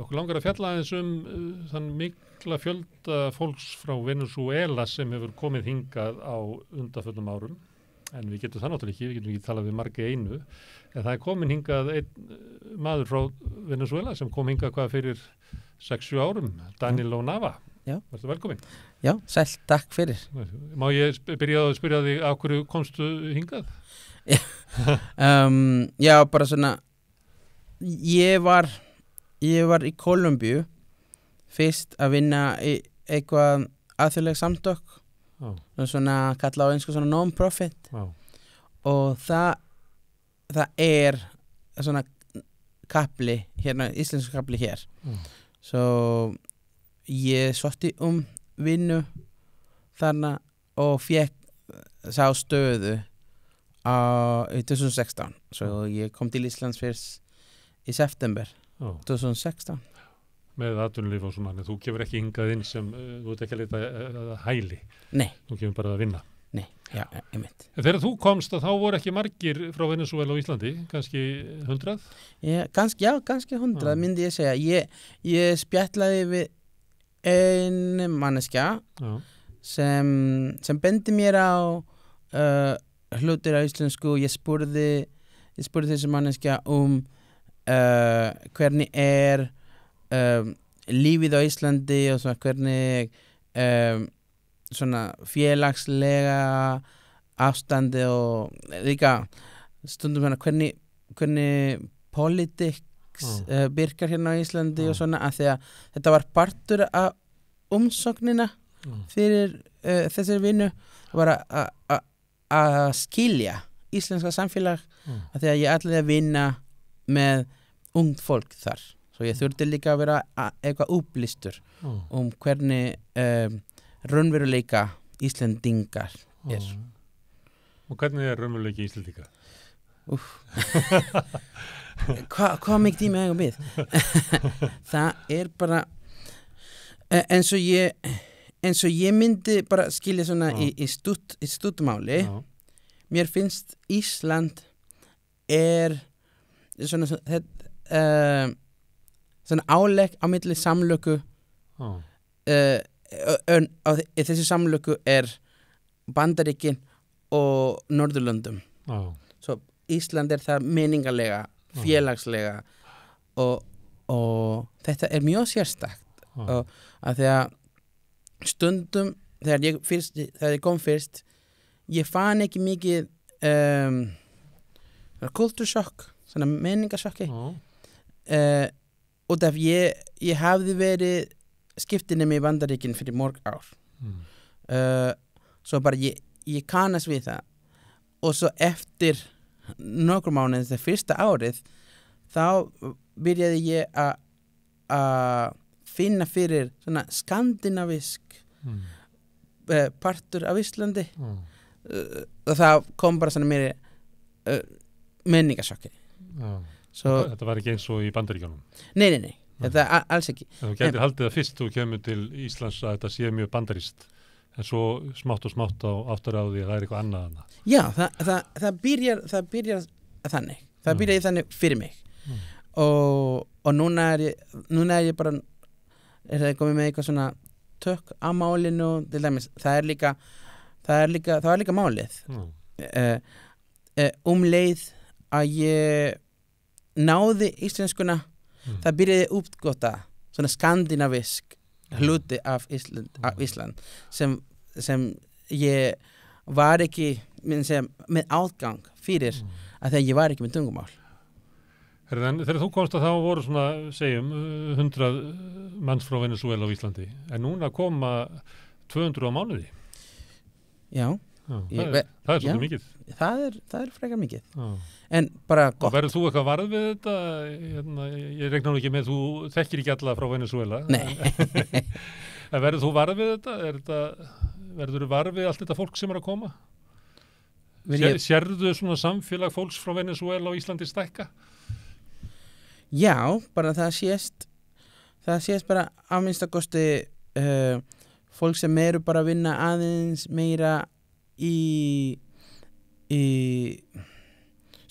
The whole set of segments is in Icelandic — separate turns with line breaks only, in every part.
Okkur langar að fjalla aðeins þann mikla fjölda fólks frá Venezuela sem hefur komið hingað á undanförnum árum. En við getum það náttúrulega ekki, við getum ekki talað við marga einu. En það komin hingað einn maður frá Venezuela sem kom hingað hvað fyrir 6-7 árum, Daniel Onava.
Já.
Vertu velkomin.
Já, sæll, takk fyrir.
Má ég byrja að spyrja þig af hverju komstu hingað?
Já, bara svona, ég var í Kólumbíu fyrst að vinna í eitthvað alþjóðleg samtök, svona kalla á einsku svona non-profit, og það svona kapli hérna, íslensku kapli hér. Svo ég sótti vinnu þarna og fékk sá stöðu í 2016. Svo ég kom til Íslands fyrst í september 2016.
Með atvinnulíf og svona, en þú kemur ekki hingað inn sem, þú ert ekki að leita hæli.
Nei.
Þú kemur bara að vinna.
Nei, já, einmitt.
En þegar þú komst þá voru ekki margir frá Venezuela og Íslandi, kannski 100?
Já, kannski 100 myndi ég segja. Ég spjallaði við ein manneskja sem bendi mér á hlutir á íslensku. Ég spurði þessi manneskja hvernig lífið á Íslandi og svona hvernig svona félagslega ástandi og líka stundum hérna hvernig politics virkar hérna á Íslandi og svona, að því að þetta var partur af umsóknina fyrir þessari vinnu, var að skilja íslenska samfélag, að því að ég ætlaði að vinna með ungt fólk þar. Svo ég þurfti líka að vera eitthvað upplýstur hvernig raunveruleika Íslendingar er.
Og hvernig er raunveruleiki Íslendinga?
Hvað mikið tíma eigum við? Það er bara eins og ég myndi bara skilja svona í stuttumáli. Mér finnst Ísland er svona álegg á milli samlöku. Þessi samlöku er Bandaríkin og Norðurlöndum. Svo Ísland er það menningarlega, félagslega og þetta er mjög sérstakt. Að því að stundum þegar ég kom fyrst, ég fann ekki mikið kultursjokk, svona menningarsjokki. Og það ég hafði verið skiptinemi í Bandaríkin fyrir mörg ár. Svo bara ég kannast við það. Og svo eftir nokkur mánuð, það fyrsta árið, þá byrjaði ég að finna fyrir svona skandinavisk partur af Íslandi. Og það kom bara svona meiri menningarsjokki.
Þetta var ekki eins og í Bandaríkjunum?
Nei, þetta alls ekki.
En þú gætir haldið það fyrst þú kemur til Íslands að þetta sé mjög bandarískt, en svo smátt og smátt áttar á því að það er eitthvað annað annað. Já,
það byrjar þannig. Það byrjaði þannig fyrir mig. Og núna er ég bara komið með eitthvað svona tök á málinu, til dæmis. Það var líka málið. Leið að ég náði íslenskuna, það byrjaði uppgöta svona skandinavisk hluti af Ísland sem ég var ekki með átgang fyrir, að þegar ég var ekki með tungumál.
Þegar þú komst að þá voru svona, segjum, 100 manns frá Venezuela á Íslandi, en núna koma 200 á mánuði.
Já.
Það er svolítið mikið.
Það er frekar mikið. En bara gott.
Og verður þú eitthvað varð við þetta? Ég reikna nú ekki með, þú þekkir ekki alla frá Venezuela.
Nei.
En verður þú varð við þetta? Verður þú varð við allt þetta fólk sem er að koma? Sérðu svona samfélag fólks frá Venezuela og Íslandi stækka?
Já, bara það sést bara að minnsta kosti fólk sem eru bara að vinna aðeins meira í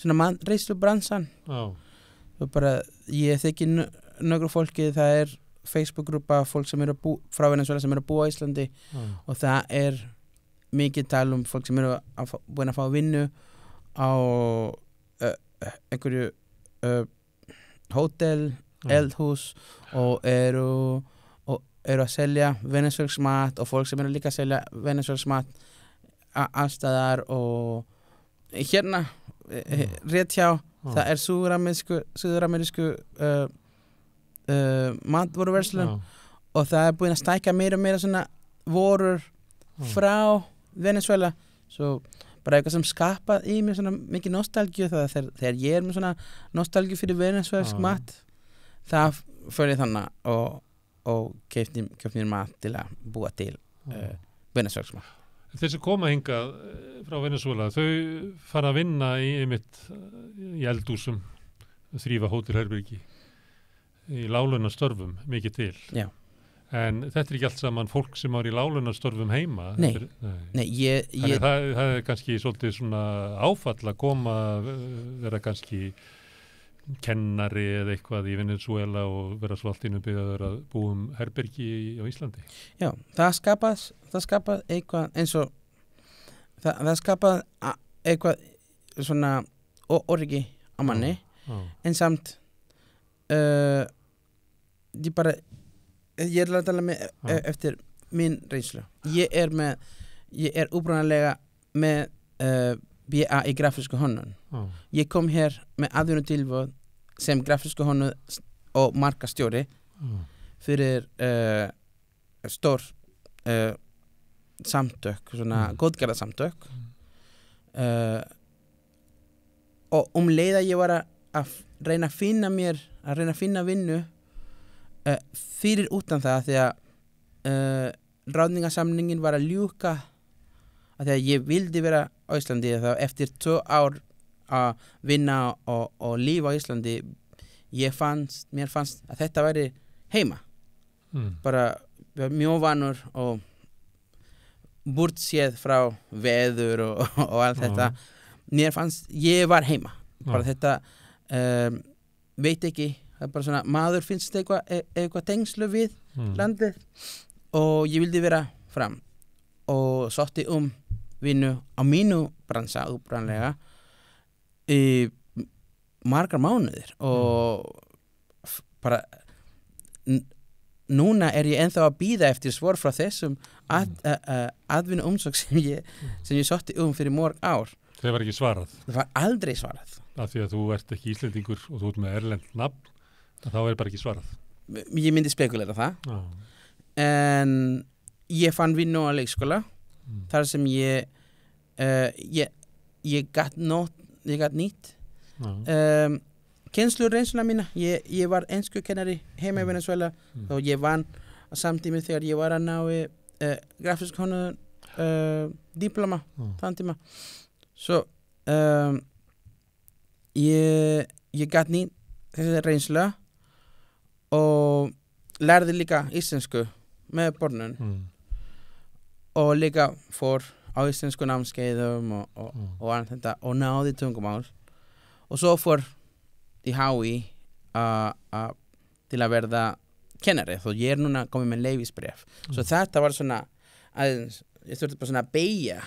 svona reistlubransan. Og bara ég þekki nokkur fólki, það Facebook-grúpa fólk sem frá Venezuela sem að búa á Íslandi og það mikið tal fólk sem búin að fá vinnu á einhverju hótel, eldhús og eru að selja venezuelsk mat og fólk sem líka að selja venezuelsk mat allstaðar og hérna rétt hjá það suðuramerísku matvöruverslun og það búin að stækka meira og meira svona vorur frá Venezuela svo bara eitthvað sem skapað í mér svona mikið nostalgíu þegar ég með svona nostalgíu fyrir venezuelsk mat það fyrir þannig og keypti mér mat til að búa til venezuelsk mat.
Þeir sem koma hingað frá Venezuela, þau fara að vinna í eldhúsum, þrífa hótelherbyrgi, í láglaunastörfum mikið til.
Já.
En þetta ekki allt saman fólk sem í láglaunastörfum heima?
Nei.
Þannig það kannski svolítið svona áfall að koma, vera kannski kennari eða eitthvað í Venezuela og vera svo allt innbyggður að búa herbergi á Íslandi.
Já, það skapað eitthvað eins og það skapað eitthvað svona orgi á manni en samt ég að tala með eftir mín reynslu. Ég upprunalega með BA í grafísku hönnun. Ég kom hér með atvinnutilboð sem grafísku hönnun og markastjóri fyrir stór samtök, svona góðgerðarsamtök og leið að ég var að reyna að finna vinnu fyrir utan það því að ráðningarsamningin var að ljúka að því að ég vildi vera á Íslandi þá eftir 2 ár að vinna og lífa á Íslandi mér fannst að þetta væri heima bara mjög vanur og burtséð frá veður og allt þetta mér fannst ég var heima bara þetta veit ekki það bara svona maður finnst eitthvað tengslu við landið og ég vildi vera fram og sótti vinnu á mínu bransa upprunalega í margar mánuðir og bara núna ég ennþá að bíða eftir svör frá þessum atvinnu umsókn sem ég sótti fyrir mörg ár.
Það var ekki svarað?
Það var aldrei svarað.
Af því að þú ert ekki Íslendingur og þú ert með erlend nafn, þá bara ekki svarað.
Ég myndi spekulera það. En ég fann vinnu á leikskóla þar sem ég gat nýtt kennslureynsuna mína. Ég var enskukennari heima í Venezuela og ég vann á samtími þegar ég var að ná grafísk hönnun diploma þann tíma. Svo ég gat nýtt þessi reynsla og lærði líka íslensku með börnun og líka fór á íslensku námskeiðum og allt þetta og náði tungumál og svo fór í HÍ til að verða kennari þó ég núna komið með leyfisbréf svo þetta var svona aðeins, ég þurfti bara svona að beygja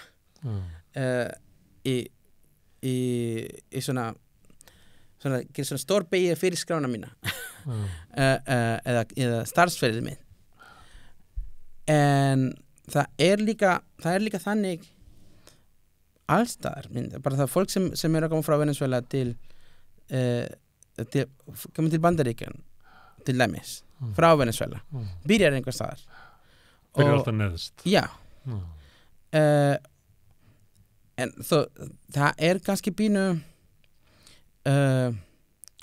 í svona stór beygja fyrir skrána mína eða starfsferðið minn en það líka þannig allstaðar bara það fólk sem að koma frá Venezuela til koma til Bandaríkjan til dæmis frá Venezuela byrjar einhver staðar
byrjar alltaf neðst
já en það kannski pínu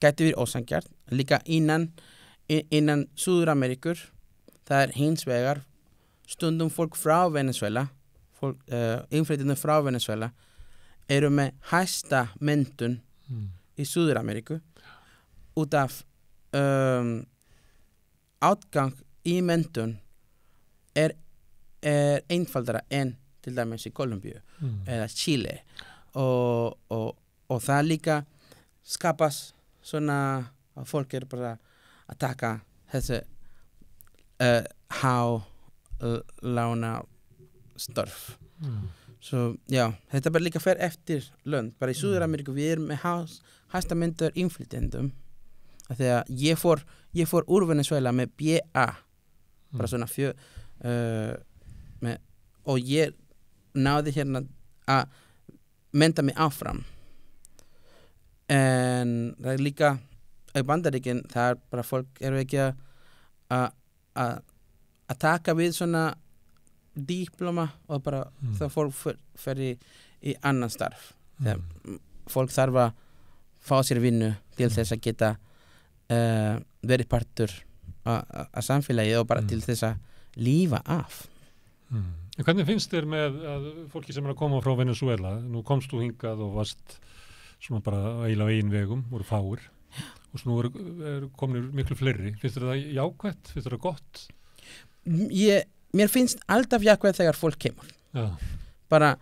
gæti verið ósanngjarnt líka innan Suður-Ameríkur það hins vegar stundum fólk frá Venezuela innflytjendur frá Venezuela eru með hæsta menntun í Suður-Ameríku út af átgang í menntun einfaldara en til dæmis í Kolumbíu eða Chile og það líka skapast svona að fólk bara að taka þessi lána störf svo já, þetta bara líka fer eftir lönd, bara í Suður-Ameríku við erum með hæsta myndur innflytjendum af því að ég fór úr Venezuela með BA bara svona og ég náði hérna að mennta mig áfram en það er líka í Bandaríkin, það er bara fólk eru ekki að taka við svona diploma og bara það fólk fer í annan starf þegar fólk þarf að fá sér vinnu til þess að geta verið partur að samfélagi og bara til þess að lífa af
En hvernig finnst þér með að fólki sem er að koma frá Venezuela, nú komst þú hingað og varst svona bara eiginlega á eigin vegum, voru fáir og svo nú er komin miklu fleiri, finnst þér það jákvætt, finnst þér það gott?
Mér finnst alltaf jákvætt þegar fólk kemur bara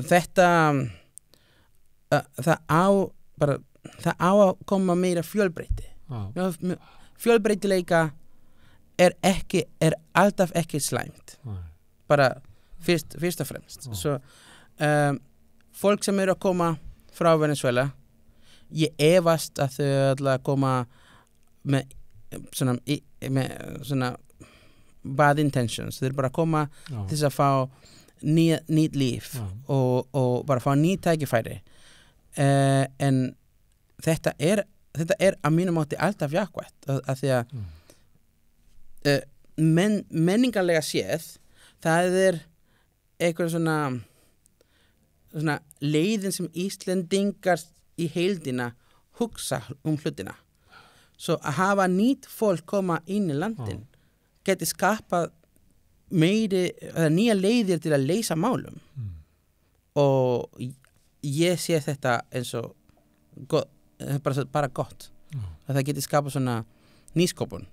þetta það á að koma meira fjölbreytti fjölbreytileika er alltaf ekki slæmt bara fyrst og fremst svo fólk sem eru að koma frá Venezuela ég efast að þau ætla að koma með svona bad intentions þau eru bara að koma til þess að fá nýtt líf og bara fá nýtt tækifæri en þetta er að mínum átti alltaf jákvætt af því að menningarlega séð það er eitthvað svona leiðin sem Íslendingar í heildina hugsa hlutina svo að hafa nýtt fólk koma inn í landin geti skapað nýja leiðir til að leysa málum og ég sé þetta eins og bara gott að það geti skapað svona nýskopun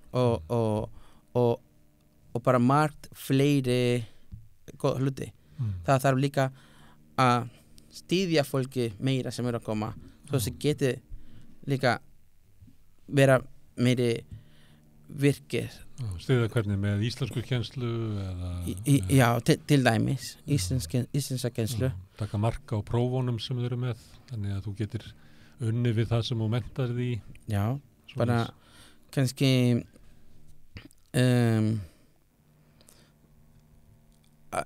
og bara margt fleiri góð hluti það þarf líka að styðja fólki meira sem eru að koma svo sem geti líka vera meiri virkir
Styðja hvernig með íslensku kennslu
já, til dæmis íslenska kennslu
taka marka á prófunum sem þau eru með þannig að þú getur unni við það sem þú mentar því
já, bara kannski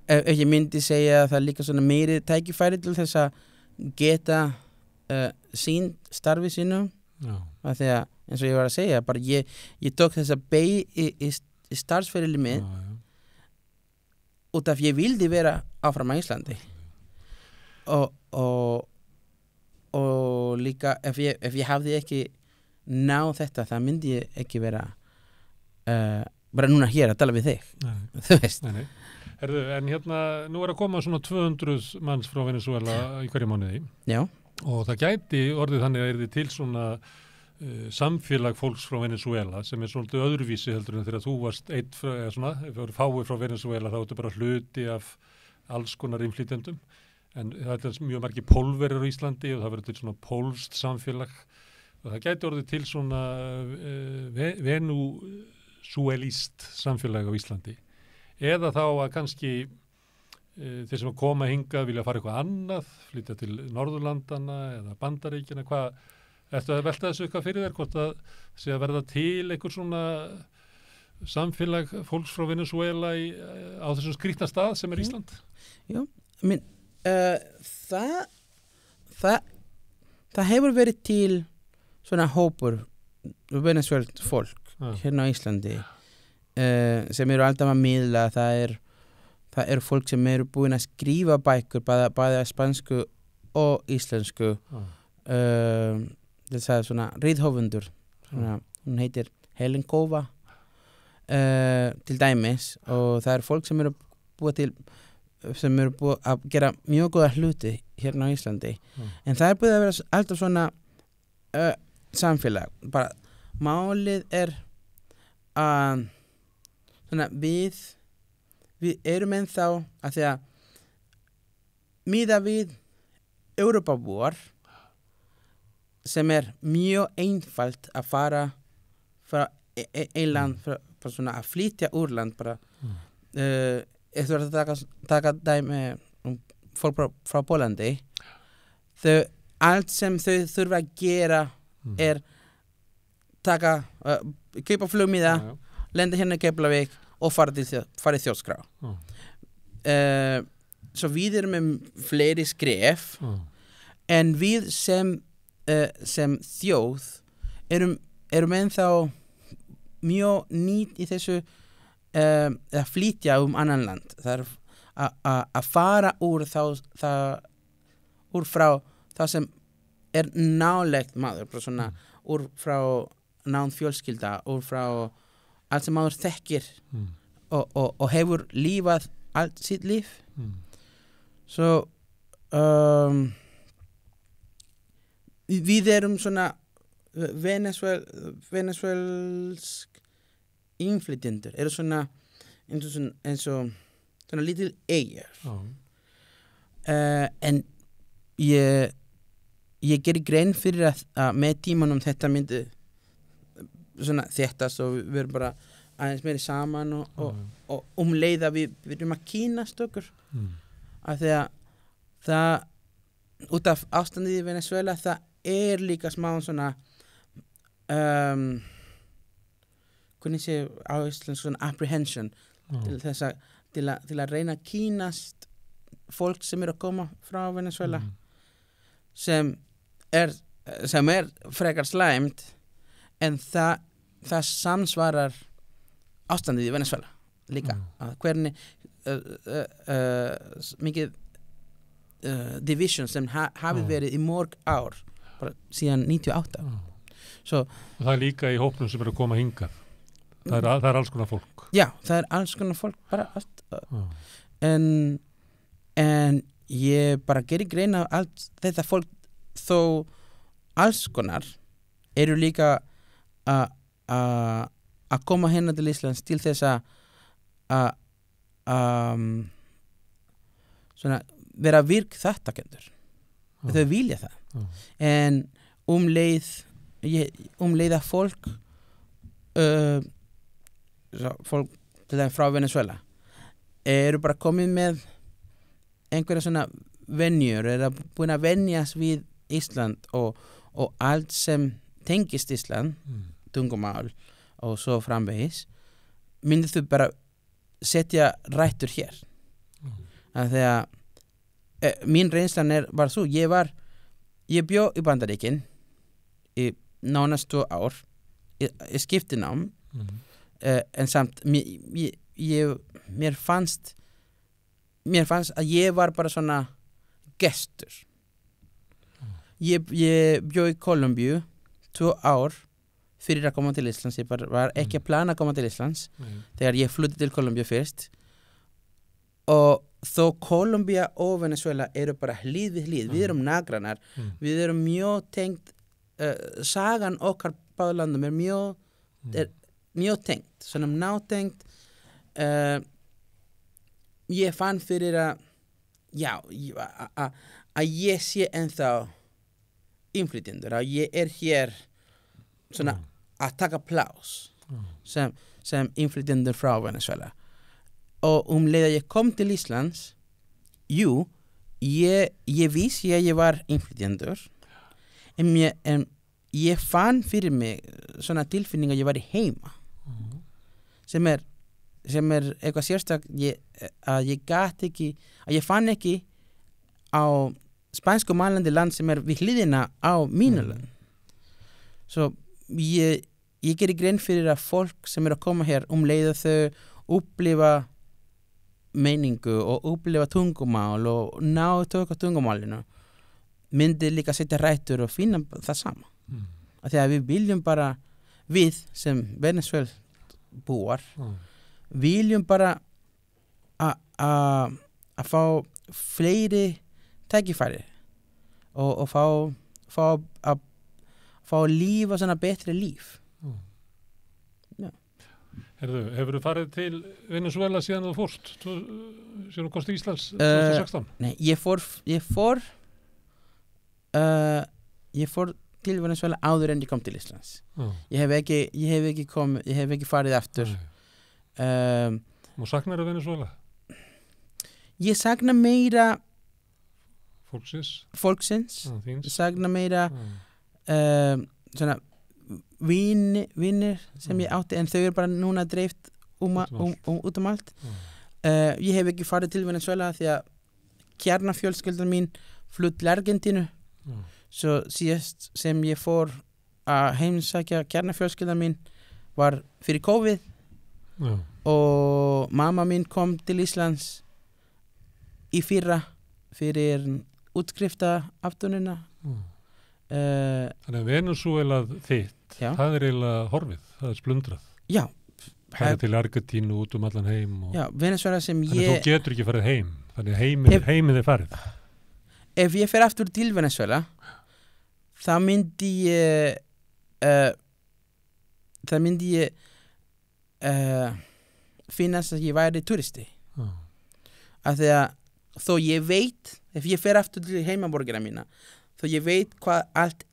ef ég myndi segja að það er líka svona meiri tækifæri til þess að geta sín starfi sínu af því að eins og ég var að segja bara ég tók þess að í starfsferili minn út af ég vildi vera áfram á Íslandi og líka ef ég hafði ekki náð þetta það myndi ég ekki vera bara núna hér að tala við þig þú veist
Herðu, en hérna nú er að koma svona 200 manns frá Venezuela í hverju mánuði
já
og það gæti orðið þannig að yrði til svona samfélag fólks frá Venezuela sem er svolítið öðruvísi heldur en þegar þú varst ef þú eru fáið frá Venezuela þá ertu bara hluti af alls konar innflytjendum en það er mjög margir pólverjar á Íslandi og það verður til svona pólskt samfélag og það gæti orðið til svona venusúelíst samfélag á Íslandi eða þá að kannski þeir sem að koma hingað vilja fara eitthvað annað, flytja til Norðurlandana eða Bandaríkina, ertu að velta þessu eitthvað fyrir þér, hvort að sé að verða til einhver svona samfélag fólks frá Venezuela á þessum skrýtna stað sem er Ísland?
Já, það hefur verið til svona hópur venezuelt fólk hérna á Íslandi sem eru alltaf að miðla það er fólk sem eru búin að skrifa bækur bæði á spansku og íslensku þess að svona rithöfundur hún heitir Helen Kova til dæmis og það er fólk sem eru búið að gera mjög góða hluti hérna á Íslandi en það er búið að vera alltaf svona samfélag bara málið er að svona við erum ennþá að því að miða við Europabúar sem mjög einfalt að fara frá ein land bara svona að flytja úr land bara eftir að taka dæmi fólk frá Pólandi allt sem þau þurfa að gera kaupa flugmiða lenda hérna í Keflavík og fara í Þjóðskrá svo við erum með fleiri skref en við sem þjóð erum ennþá mjög nýtt í þessu að flytja annan land það að fara úr frá það sem nálegt maður bara svona úr frá nánd fjölskylda úr frá allt sem maður þekkir og hefur lífað allt sitt líf svo við erum svona venezuelsk innflytjendur svona eins og svona lítil eyjar en ég gerir grein fyrir að með tímanum þetta myndi svona þéttast og við erum bara aðeins meiri saman og leið að við erum að kynast okkur af því að það út af ástandið í Venezuela það líka smá svona hvernig sé á íslensku svona apprehension til að reyna að kynast fólk sem að koma frá Venezuela sem frekar slæmt en það samsvarar ástandið í Venezuela líka hvernig mikið division sem hafi verið í mörg ár bara síðan 98 svo
það líka í hópnum sem að koma hingað það alls konar fólk
já, það alls konar fólk bara allt en ég bara gerir grein af allt þetta fólk þó alls konar eru líka að koma hérna til Íslands til þess að svona vera virk þáttakendur þau vilja það en leið að fólk til þeim frá Venezuela eru bara komið með einhverja svona venjur búin að venjast við Ísland og allt sem tengist Ísland tungumál og svo framvegis myndið þau bara setja rætur hér að þegar mín reynslan var svo ég bjó í Bandaríkin í nánast 2 ár ég skipti nám en samt mér fannst að ég var bara svona gestur ég bjó í Kolumbíu 2 ár fyrir að koma til Íslands ég var ekki að plana að koma til Íslands þegar ég flutti til Kolumbíu fyrst og þó Kolumbía og Venezuela eru bara hlið við hlið við erum nágrannar við erum mjög tengt sagan okkar báðlandum mjög tengt svona nátengt ég fann fyrir að ég sé ennþá innflytjendur að ég hér svona að taka plás sem innflytjendur frá Venezuela og leið að ég kom til Íslands ég vissi að ég var innflytjendur en ég fann fyrir mig svona tilfinning að ég var í heima sem eitthvað sérstak að ég gat ekki að ég fann ekki á spænsku mælandi land sem við hliðina á mínu land svo ég gerir grein fyrir að fólk sem að koma hér leið að þau upplifa meiningu og upplifa tungumál og ná tökka tungumálinu myndi líka setja rætur og finna það sama af því að við viljum bara við sem Venezuela búar viljum bara að fá fleiri tækifæri og fá að lífa svona betri líf
Hefur þú farið til Venezuela síðan þú fórst síðan þú komst til Íslands 2016?
Nei, ég fór til Venezuela áður en ég kom til Íslands.
Já.
Ég hef ekki farið aftur.
Og saknar þú Venezuela?
Ég sakna meira
Já,
fólksins. Ég
þíns.
sakna meira svona vinir sem ég átti, en þau eru bara núna dreift út allt. Ég hef ekki farið til Venezuela því að kjarnafjölskyldan mín flutt til Argentínu. Svo síðast sem ég fór að heimsækja kjarnafjölskyldan mín var fyrir COVID. Og mamma mín kom til Íslands í fyrra fyrir útskrifta aftunina.
Þannig að Venezuela þitt,
Já.
það eiginlega horfið, það splundrað.
Já.
Það til Argentínu út allan heim.
Já, Venezuela sem
Þannig þú getur ekki farið heim. Þannig heimið farið.
Ef ég fer aftur til Venezuela, þá myndi ég finnast að ég væri turisti. Af því að þó ég veit, ef ég fer aftur til heimaborgina mína, þó ég veit hvað allt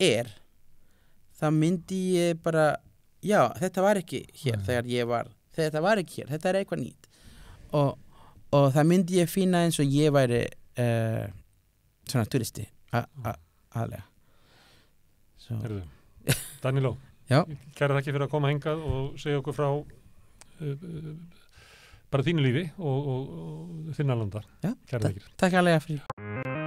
þá myndi ég bara, já, þetta var ekki hér þegar ég var, þetta var ekki hér, þetta eitthvað nýtt. Og það myndi ég finna eins og ég væri svona turisti aðlega.
Danilo, kæra þakki fyrir að koma hingað og segja okkur frá bara þínu lífi og þinna landa. Kæra þakkir.
Takk alveg fyrir.